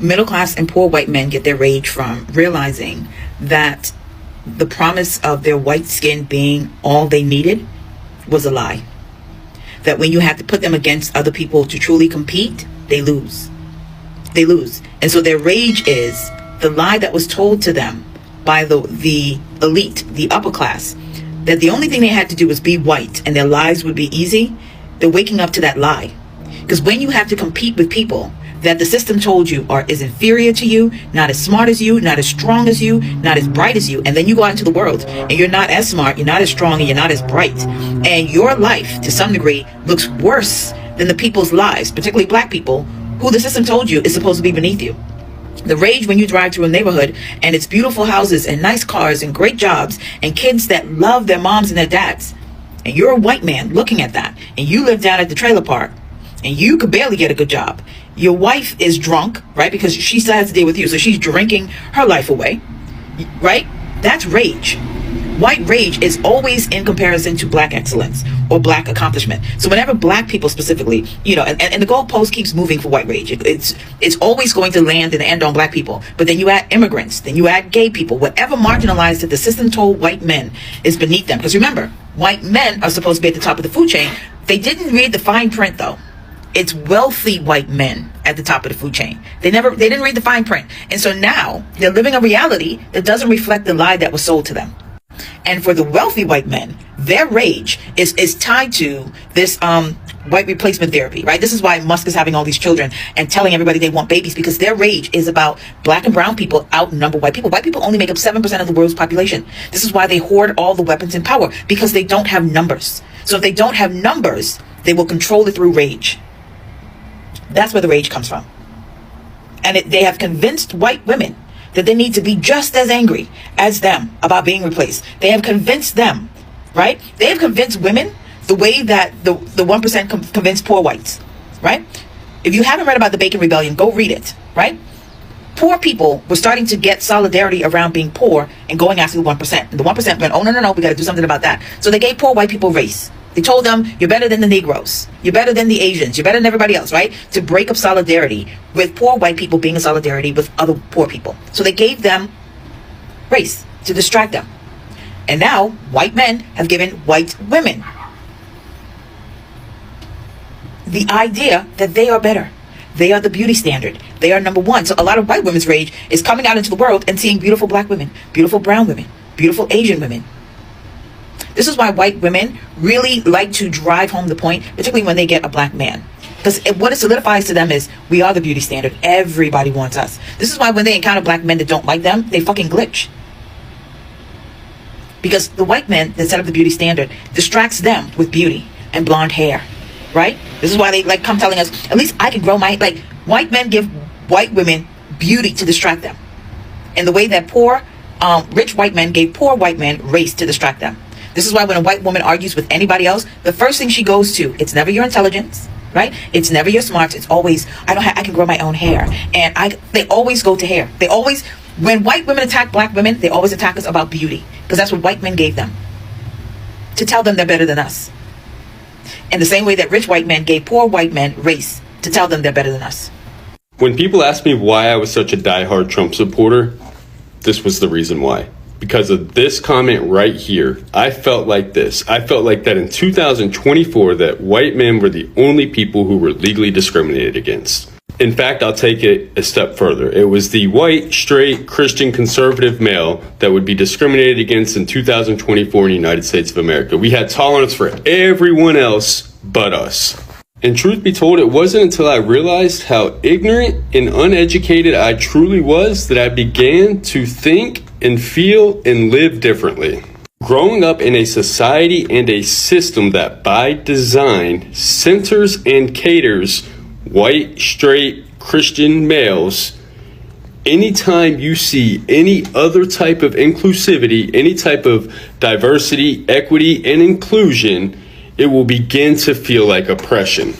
Middle class and poor white men get their rage from realizing that the promise of their white skin being all they needed was a lie. That when you have to put them against other people to truly compete, they lose. They lose. And so their rage is the lie that was told to them by the elite, the upper class, that the only thing they had to do was be white and their lives would be easy. They're waking up to that lie. Because when you have to compete with people that the system told you is inferior to you, not as smart as you, not as strong as you, not as bright as you, and then you go out into the world and you're not as smart, you're not as strong, and you're not as bright, and your life to some degree looks worse than the people's lives, particularly black people, who the system told you is supposed to be beneath you. The rage when you drive through a neighborhood and it's beautiful houses and nice cars and great jobs and kids that love their moms and their dads, and you're a white man looking at that, and you live down at the trailer park and you could barely get a good job. Your wife is drunk, right? Because she still has to deal with you. So she's drinking her life away, right? That's rage. White rage is always in comparison to black excellence or black accomplishment. So whenever black people specifically, and the goalpost keeps moving for white rage. It's always going to land and end on black people. But then you add immigrants, then you add gay people, whatever marginalized that the system told white men is beneath them. Because remember, white men are supposed to be at the top of the food chain. They didn't read the fine print though. It's wealthy white men at the top of the food chain. They didn't read the fine print. And so now they're living a reality that doesn't reflect the lie that was sold to them. And for the wealthy white men, their rage is tied to this white replacement therapy, right? This is why Musk is having all these children and telling everybody they want babies, because their rage is about black and brown people outnumber white people. White people only make up 7% of the world's population. This is why they hoard all the weapons and power, because they don't have numbers. So if they don't have numbers, they will control it through rage. That's where the rage comes from. And they have convinced white women that they need to be just as angry as them about being replaced. They have convinced them, right? They have convinced women the way that the 1% convinced poor whites, right? If you haven't read about the Bacon Rebellion, go read it, right? Poor people were starting to get solidarity around being poor and going after the 1%. And the 1% went, oh, no, we got to do something about that. So they gave poor white people race. They told them, you're better than the Negroes. You're better than the Asians. You're better than everybody else, right? To break up solidarity with poor white people being in solidarity with other poor people. So they gave them race to distract them. And now white men have given white women the idea that they are better. They are the beauty standard. They are number one. So a lot of white women's rage is coming out into the world and seeing beautiful black women, beautiful brown women, beautiful Asian women. This is why white women really like to drive home the point, particularly when they get a black man. Because what it solidifies to them is, we are the beauty standard. Everybody wants us. This is why when they encounter black men that don't like them, they fucking glitch. Because the white men that set up the beauty standard distracts them with beauty and blonde hair, right? This is why they come telling us, at least I can grow my, white men give white women beauty to distract them. And the way that rich white men gave poor white men race to distract them. This is why when a white woman argues with anybody else, the first thing she goes to, it's never your intelligence, right? It's never your smarts. It's always, I can grow my own hair. And they always go to hair. When white women attack black women, they always attack us about beauty, because that's what white men gave them, to tell them they're better than us. In the same way that rich white men gave poor white men race to tell them they're better than us. When people ask me why I was such a diehard Trump supporter, this was the reason why. Because of this comment right here, I felt like this. I felt like that in 2024, that white men were the only people who were legally discriminated against. In fact, I'll take it a step further. It was the white, straight, Christian, conservative male that would be discriminated against in 2024 in the United States of America. We had tolerance for everyone else but us. And truth be told, it wasn't until I realized how ignorant and uneducated I truly was that I began to think and feel and live differently. Growing up in a society and a system that by design centers and caters white, straight, Christian males, anytime you see any other type of inclusivity, any type of diversity, equity, and inclusion, it will begin to feel like oppression.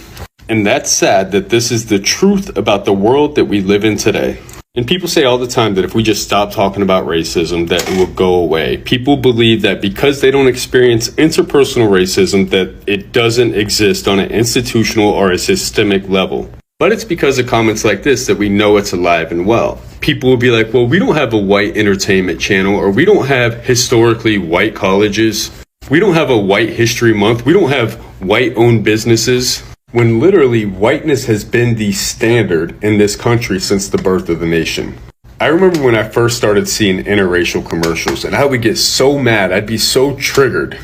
And that's sad that this is the truth about the world that we live in today. And people say all the time that if we just stop talking about racism, that it will go away. People believe that because they don't experience interpersonal racism, that it doesn't exist on an institutional or a systemic level. But it's because of comments like this that we know it's alive and well. People will be like, well, we don't have a white entertainment channel, or we don't have historically white colleges. We don't have a white history month. We don't have white-owned businesses. When literally whiteness has been the standard in this country since the birth of the nation. I remember when I first started seeing interracial commercials, and I would get so mad. I'd be so triggered.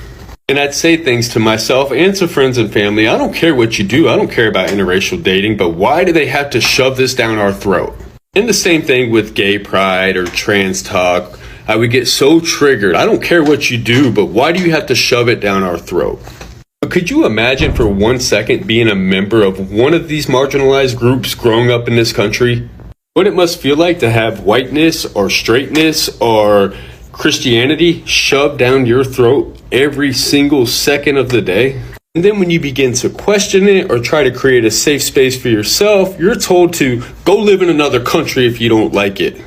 And I'd say things to myself and to friends and family. I don't care what you do. I don't care about interracial dating, but why do they have to shove this down our throat? And the same thing with gay pride or trans talk. I would get so triggered. I don't care what you do, but why do you have to shove it down our throat? But could you imagine for 1 second being a member of one of these marginalized groups growing up in this country? What it must feel like to have whiteness or straightness or Christianity shoved down your throat every single second of the day? And then when you begin to question it or try to create a safe space for yourself, you're told to go live in another country if you don't like it.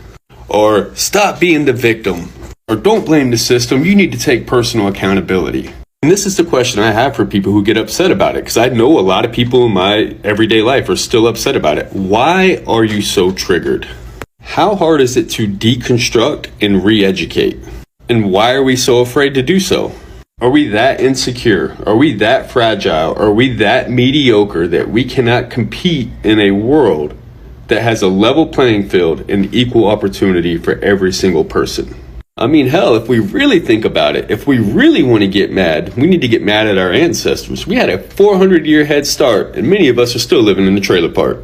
Or stop being the victim. Or don't blame the system, you need to take personal accountability. And this is the question I have for people who get upset about it, because I know a lot of people in my everyday life are still upset about it. Why are you so triggered? How hard is it to deconstruct and re-educate? And why are we so afraid to do so? Are we that insecure? Are we that fragile? Are we that mediocre that we cannot compete in a world that has a level playing field and equal opportunity for every single person? I mean, hell, if we really think about it, if we really want to get mad, we need to get mad at our ancestors. We had a 400-year head start, and many of us are still living in the trailer park.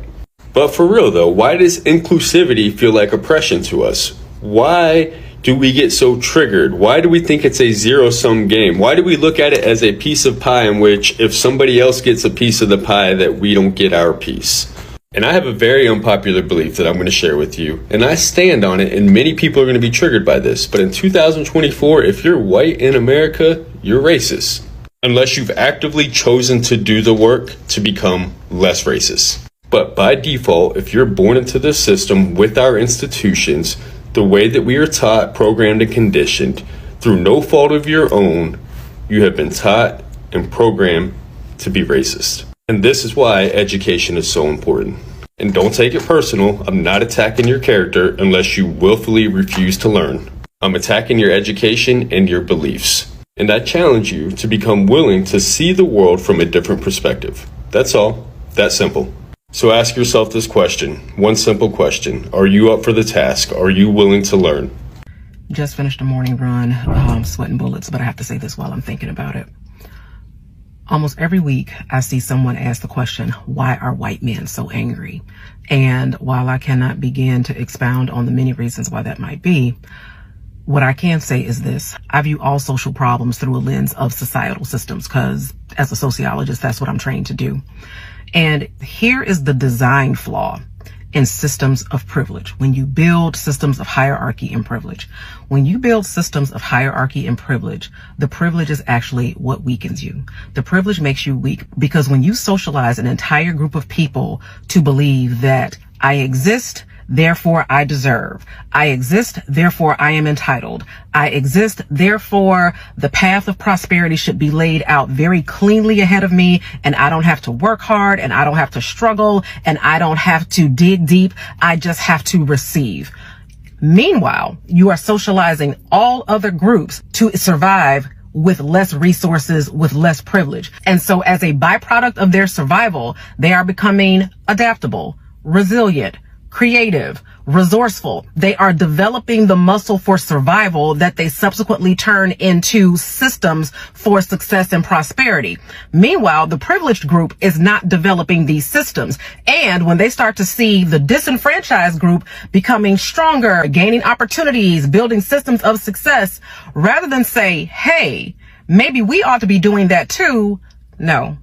But for real, though, why does inclusivity feel like oppression to us? Why do we get so triggered? Why do we think it's a zero-sum game? Why do we look at it as a piece of pie in which if somebody else gets a piece of the pie that we don't get our piece? And I have a very unpopular belief that I'm going to share with you, and I stand on it, and many people are going to be triggered by this. But in 2024, if you're white in America, you're racist. Unless you've actively chosen to do the work to become less racist. But by default, if you're born into this system with our institutions, the way that we are taught, programmed, and conditioned, through no fault of your own, you have been taught and programmed to be racist. And this is why education is so important. And don't take it personal. I'm not attacking your character unless you willfully refuse to learn. I'm attacking your education and your beliefs. And I challenge you to become willing to see the world from a different perspective. That's all. That simple. So ask yourself this question. One simple question. Are you up for the task? Are you willing to learn? Just finished a morning run, sweating bullets, but I have to say this while I'm thinking about it. Almost every week, I see someone ask the question, why are white men so angry? And while I cannot begin to expound on the many reasons why that might be, what I can say is this. I view all social problems through a lens of societal systems, because as a sociologist, that's what I'm trained to do. And here is the design flaw in systems of privilege. When you build systems of hierarchy and privilege, when you build systems of hierarchy and privilege, the privilege is actually what weakens you. The privilege makes you weak because when you socialize an entire group of people to believe that I exist, therefore I deserve. I exist, therefore I am entitled. I exist, therefore the path of prosperity should be laid out very cleanly ahead of me, and I don't have to work hard, and I don't have to struggle, and I don't have to dig deep. I just have to receive. Meanwhile, you are socializing all other groups to survive with less resources, with less privilege. And so as a byproduct of their survival, they are becoming adaptable, resilient, creative, resourceful. They are developing the muscle for survival that they subsequently turn into systems for success and prosperity. Meanwhile, the privileged group is not developing these systems. And when they start to see the disenfranchised group becoming stronger, gaining opportunities, building systems of success, rather than say, hey, maybe we ought to be doing that too, no.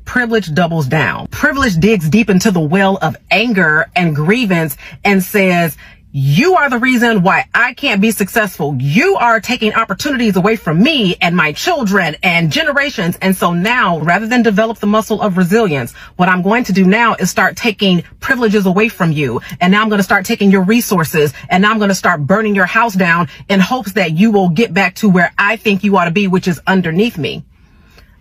Privilege doubles down. Privilege digs deep into the well of anger and grievance and says, you are the reason why I can't be successful. You are taking opportunities away from me and my children and generations. And so now, rather than develop the muscle of resilience, what I'm going to do now is start taking privileges away from you. And now I'm going to start taking your resources, and now I'm going to start burning your house down in hopes that you will get back to where I think you ought to be, which is underneath me.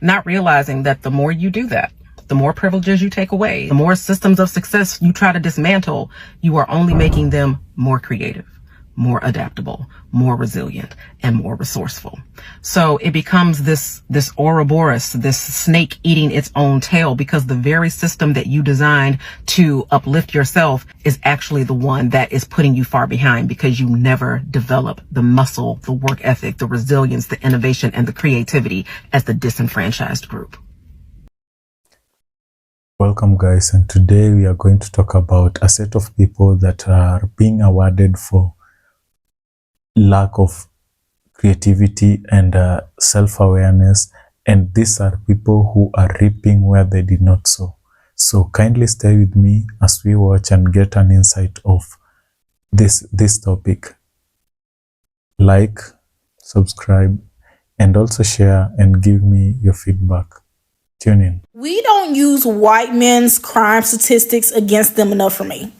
Not realizing that the more you do that, The more privileges you take away, the more systems of success you try to dismantle, you are only making them more creative, more adaptable, more resilient, and more resourceful. So it becomes this Ouroboros, this snake eating its own tail, because the very system that you designed to uplift yourself is actually the one that is putting you far behind, because you never develop the muscle, the work ethic, the resilience, the innovation, and the creativity as the disenfranchised group. Welcome guys, and today we are going to talk about a set of people that are being awarded for lack of creativity and self-awareness, and these are people who are reaping where they did not sow. So kindly stay with me as we watch and get an insight of this topic. Like, subscribe, and also share and give me your feedback. Tune in. We don't use white men's crime statistics against them enough for me.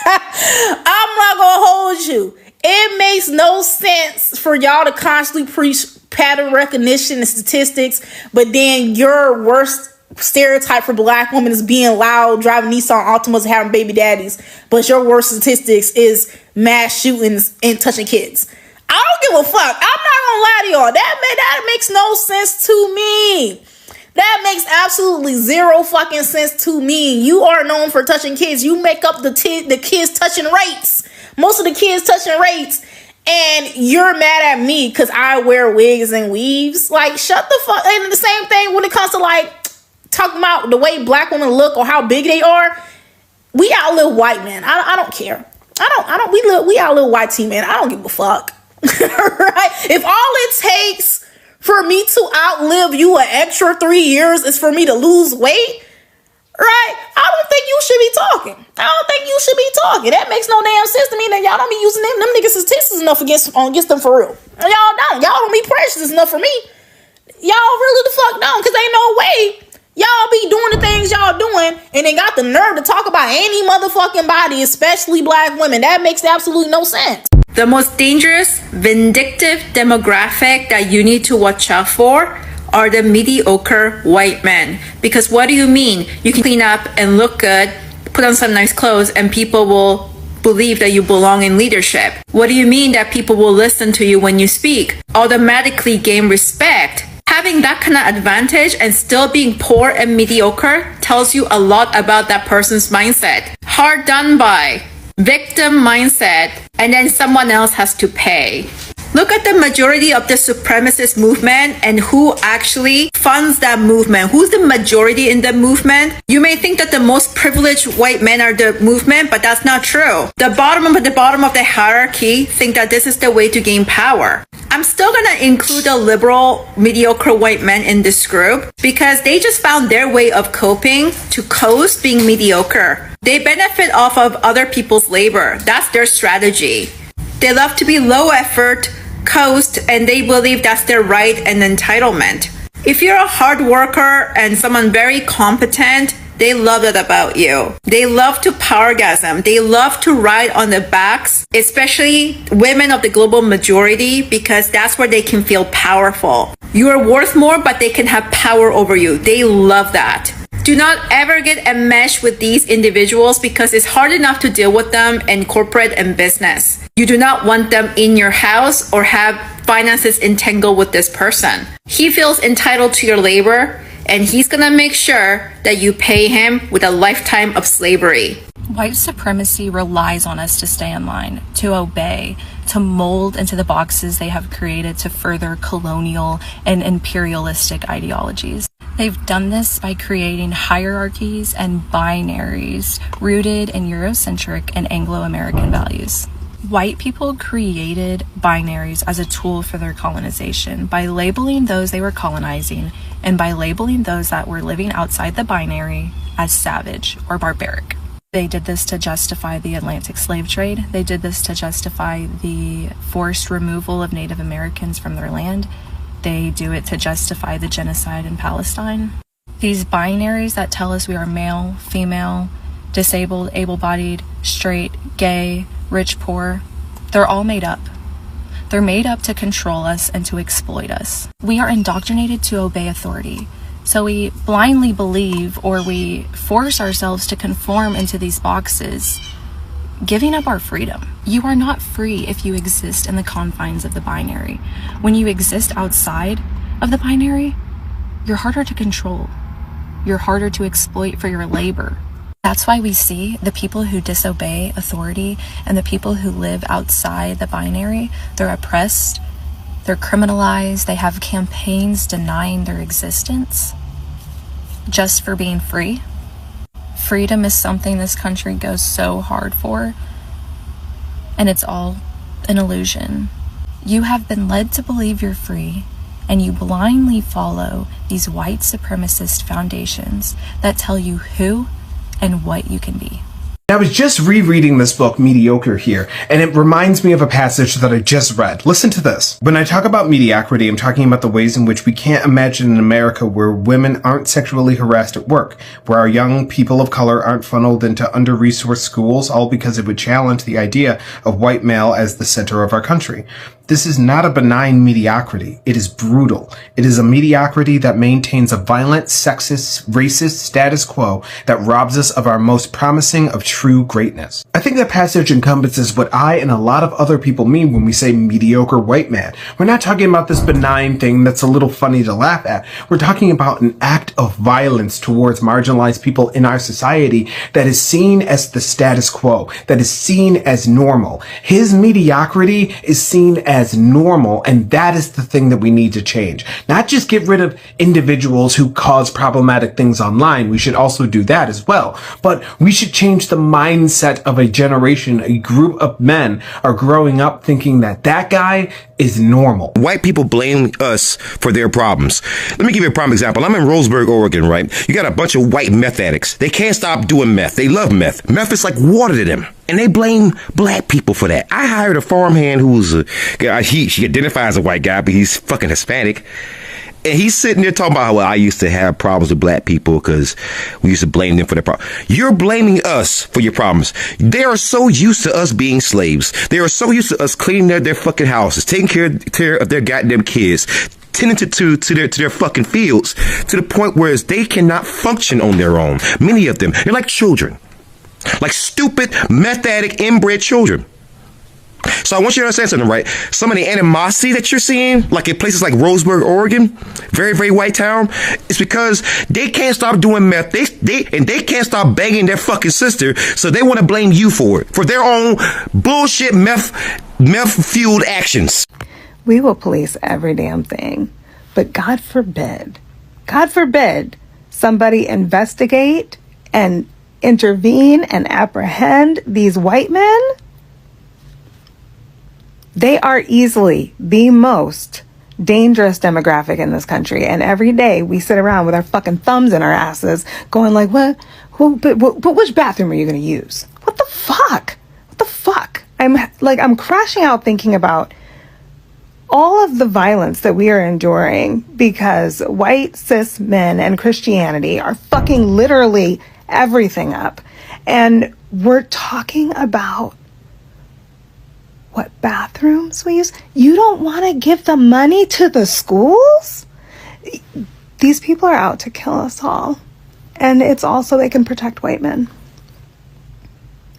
I'm not gonna hold you. It makes no sense for y'all to constantly preach pattern recognition and statistics, but then your worst stereotype for black women is being loud, driving Nissan Altimas, and having baby daddies, but your worst statistics is mass shootings and touching kids. I don't give a fuck. I'm not gonna lie to y'all. That makes no sense to me. That makes absolutely zero fucking sense to me. You are known for touching kids. You make up the kids touching rates. Most of the kids touching rates. And you're mad at me because I wear wigs and weaves. Like, shut the fuck. And the same thing when it comes to like talking about the way black women look or how big they are. We outlive white men. I don't care. We outlive white teen men. I don't give a fuck. Right? If all it takes for me to outlive you an extra 3 years is for me to lose weight, right? I don't think you should be talking. That makes no damn sense to me. That y'all don't be using them niggas statistics enough against them for real. Y'all don't be precious enough for me. Y'all really the fuck don't, because ain't no way y'all be doing the things y'all doing and then got the nerve to talk about any motherfucking body, especially black women. That makes absolutely no sense. The most dangerous, vindictive demographic that you need to watch out for are the mediocre white men. Because what do you mean? You can clean up and look good, put on some nice clothes, and people will believe that you belong in leadership. What do you mean that people will listen to you when you speak? Automatically gain respect. Having that kind of advantage and still being poor and mediocre tells you a lot about that person's mindset. Hard done by. Victim mindset, and then someone else has to pay. Look at the majority of the supremacist movement and who actually funds that movement. Who's the majority in the movement? You may think that the most privileged white men are the movement, but that's not true. The bottom of the hierarchy think that this is the way to gain power. I'm still gonna include the liberal, mediocre white men in this group because they just found their way of coping to coast being mediocre. They benefit off of other people's labor. That's their strategy. They love to be low effort, coast, and they believe that's their right and entitlement. If you're a hard worker and someone very competent, they love that about you. They love to powergasm. They love to ride on the backs, especially women of the global majority, because that's where they can feel powerful. You are worth more, but they can have power over you. They love that. Do not ever get enmeshed with these individuals because it's hard enough to deal with them in corporate and business. You do not want them in your house or have finances entangled with this person. He feels entitled to your labor, and he's gonna make sure that you pay him with a lifetime of slavery. White supremacy relies on us to stay in line, to obey, to mold into the boxes they have created to further colonial and imperialistic ideologies. They've done this by creating hierarchies and binaries rooted in Eurocentric and Anglo-American values. White people created binaries as a tool for their colonization by labeling those they were colonizing and by labeling those that were living outside the binary as savage or barbaric. They did this to justify the Atlantic slave trade. They did this to justify the forced removal of Native Americans from their land. They do it to justify the genocide in Palestine. These binaries that tell us we are male, female, disabled, able-bodied, straight, gay, rich, poor, they're all made up. They're made up to control us and to exploit us. We are indoctrinated to obey authority, So we blindly believe, or we force ourselves to conform into these boxes, giving up our freedom. You are not free if you exist in the confines of the binary. When you exist outside of the binary, you're harder to control. You're harder to exploit for your labor. That's why we see the people who disobey authority and the people who live outside the binary, they're oppressed, they're criminalized, they have campaigns denying their existence just for being free. Freedom is something this country goes so hard for, and it's all an illusion. You have been led to believe you're free, and you blindly follow these white supremacist foundations that tell you who and what you can be. I was just rereading this book, Mediocre, here, and it reminds me of a passage that I just read. Listen to this. When I talk about mediocrity, I'm talking about the ways in which we can't imagine an America where women aren't sexually harassed at work, where our young people of color aren't funneled into under-resourced schools, all because it would challenge the idea of white male as the center of our country. This is not a benign mediocrity. It is brutal. It is a mediocrity that maintains a violent, sexist, racist status quo that robs us of our most promising of true greatness. I think that passage encompasses what I and a lot of other people mean when we say mediocre white man. We're not talking about this benign thing that's a little funny to laugh at. We're talking about an act of violence towards marginalized people in our society that is seen as the status quo, that is seen as normal. His mediocrity is seen as normal, and that is the thing that we need to change. Not just get rid of individuals who cause problematic things online. We should also do that as well. But we should change the mindset of a generation. A group of men are growing up thinking that that guy is normal. White people blame us for their problems. Let me give you a prime example. I'm in Roseburg, Oregon, right? You got a bunch of white meth addicts. They can't stop doing meth. They love meth. Meth is like water to them. And they blame black people for that. I hired a farmhand who's she identifies as a white guy, but he's fucking Hispanic. And he's sitting there talking about how, well, I used to have problems with black people because we used to blame them for their problems. You're blaming us for your problems. They are so used to us being slaves. They are so used to us cleaning their fucking houses, taking care of their goddamn kids, tending to their fucking fields, to the point where they cannot function on their own. Many of them, they're like children. Like stupid, meth addict, inbred children. So I want you to understand something, right? Some of the animosity that you're seeing, like in places like Roseburg, Oregon, very, very white town, is because they can't stop doing meth. They can't stop banging their fucking sister, so they want to blame you for it, for their own bullshit meth-fueled actions. We will police every damn thing, but God forbid somebody investigate and intervene and apprehend these white men. They are easily the most dangerous demographic in this country. And every day we sit around with our fucking thumbs in our asses going like, what? But which bathroom are you going to use? What the fuck? What the fuck? I'm crashing out thinking about all of the violence that we are enduring because white cis men and Christianity are fucking literally everything up. And we're talking about what bathrooms we use. You don't want to give the money to the schools? These people are out to kill us all. And it's also they can protect white men.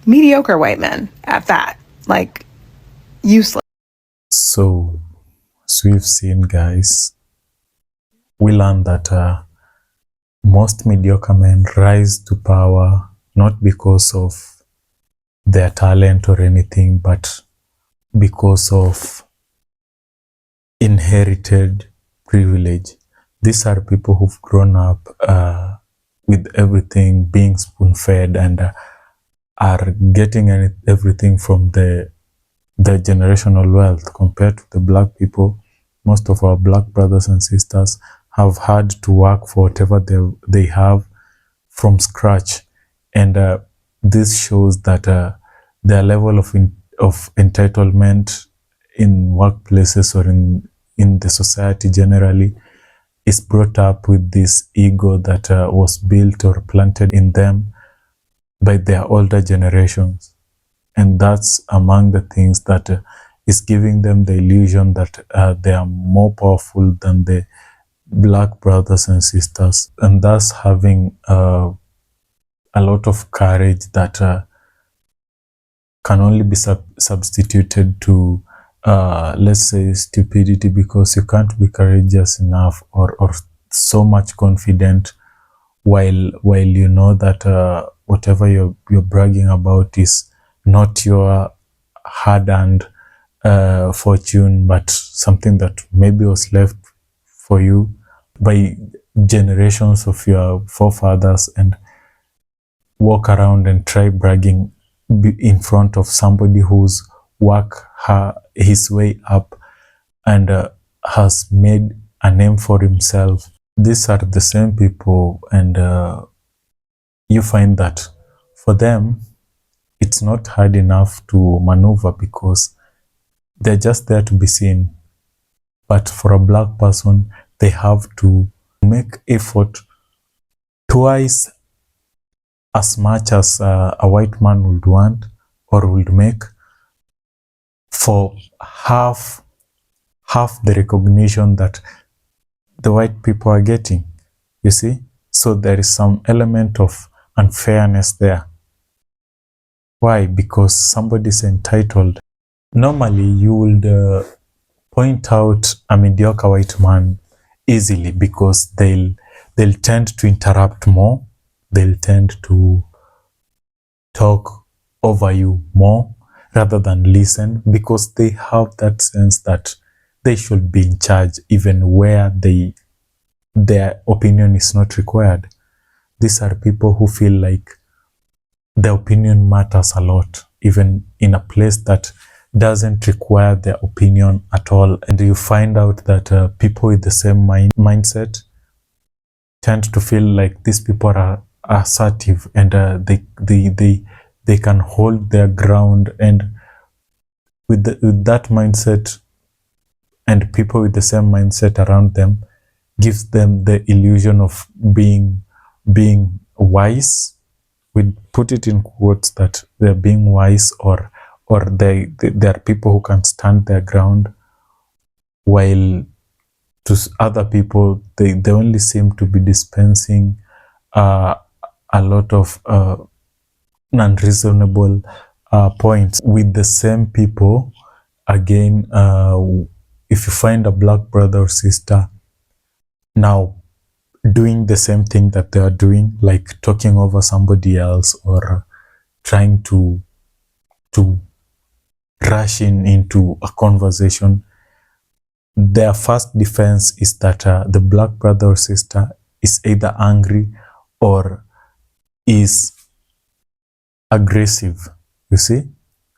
Mediocre white men at that. Like, useless. So, as we've seen, guys, we learned that most mediocre men rise to power not because of their talent or anything, but because of inherited privilege. These are people who've grown up with everything being spoon-fed and are getting everything from the generational wealth. Compared to the black people, most of our black brothers and sisters have had to work for whatever they have from scratch. And this shows that their level of entitlement in workplaces or in the society generally is brought up with this ego that was built or planted in them by their older generations. And that's among the things that is giving them the illusion that they are more powerful than black brothers and sisters, and thus having a lot of courage that can only be substituted to let's say stupidity, because you can't be courageous enough or so much confident while you know that whatever you're bragging about is not your hard-earned fortune, but something that maybe was left for you by generations of your forefathers, and walk around and try bragging in front of somebody who's worked his way up and has made a name for himself. These are the same people, and you find that for them it's not hard enough to maneuver because they're just there to be seen. But for a black person, they have to make effort twice as much as a white man would want or would make for half the recognition that the white people are getting, you see? So there is some element of unfairness there. Why? Because somebody's entitled. Normally, you would point out a mediocre white man easily because they'll tend to interrupt more. They'll tend to talk over you more rather than listen, because they have that sense that they should be in charge even where their opinion is not required. These are people who feel like their opinion matters a lot, even in a place that doesn't require their opinion at all. And you find out that people with the same mindset tend to feel like these people are assertive, and they can hold their ground. And with that mindset, and people with the same mindset around them, gives them the illusion of being wise. We put it in quotes that they're being wise, or they are people who can stand their ground, while to other people they only seem to be dispensing a lot of unreasonable points. With the same people, again, if you find a black brother or sister now doing the same thing that they are doing, like talking over somebody else or trying to rush into a conversation, their first defense is that the black brother or sister is either angry or is aggressive, you see?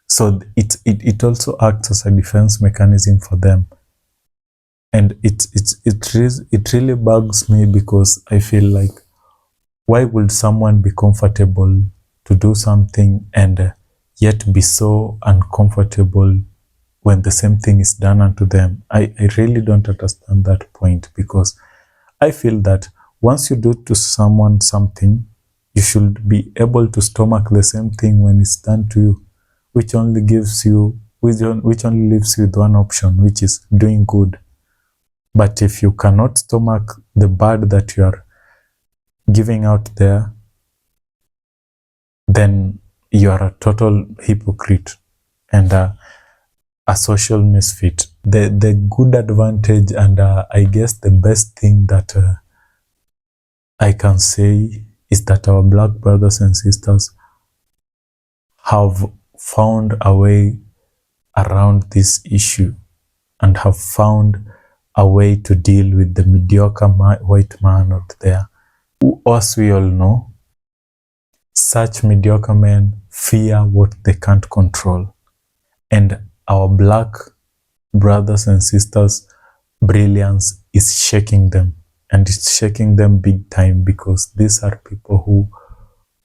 So it also acts as a defense mechanism for them. And it really bugs me, because I feel like, why would someone be comfortable to do something and yet be so uncomfortable when the same thing is done unto them? I really don't understand that point, because I feel that once you do to someone something, you should be able to stomach the same thing when it's done to you, which only leaves you with one option, which is doing good. But if you cannot stomach the bad that you are giving out there, then you are a total hypocrite and a social misfit. The good advantage, and I guess the best thing that I can say, is that our black brothers and sisters have found a way around this issue and have found a way to deal with the mediocre white man out there. As we all know, such mediocre men fear what they can't control. And our black brothers and sisters' brilliance is shaking them. And it's shaking them big time, because these are people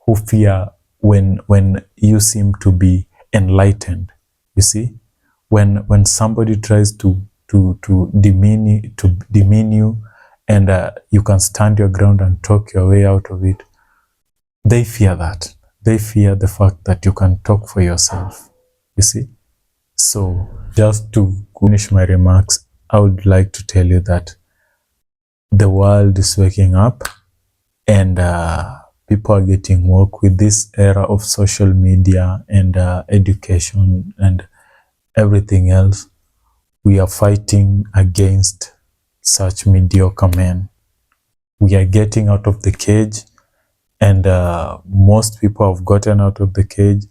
who fear when you seem to be enlightened. You see? When somebody tries to demean you, and you can stand your ground and talk your way out of it, they fear that. They fear the fact that you can talk for yourself. You see? So just to finish my remarks, I would like to tell you that the world is waking up and people are getting woke with this era of social media and education and everything else. We are fighting against such mediocre men. We are getting out of the cage, and most people have gotten out of the cage,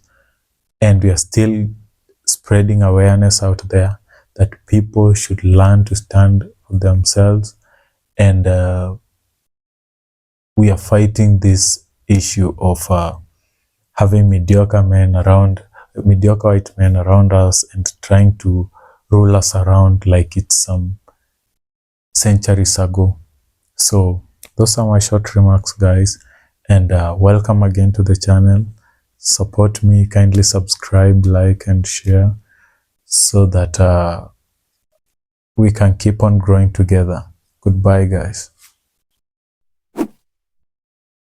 and we are still spreading awareness out there that people should learn to stand for themselves, and we are fighting this issue of having mediocre white men around us and trying to rule us around like it's some centuries ago. So those are my short remarks, guys, and welcome again to the channel. Support me, kindly subscribe, like, and share so that we can keep on growing together. Goodbye, guys.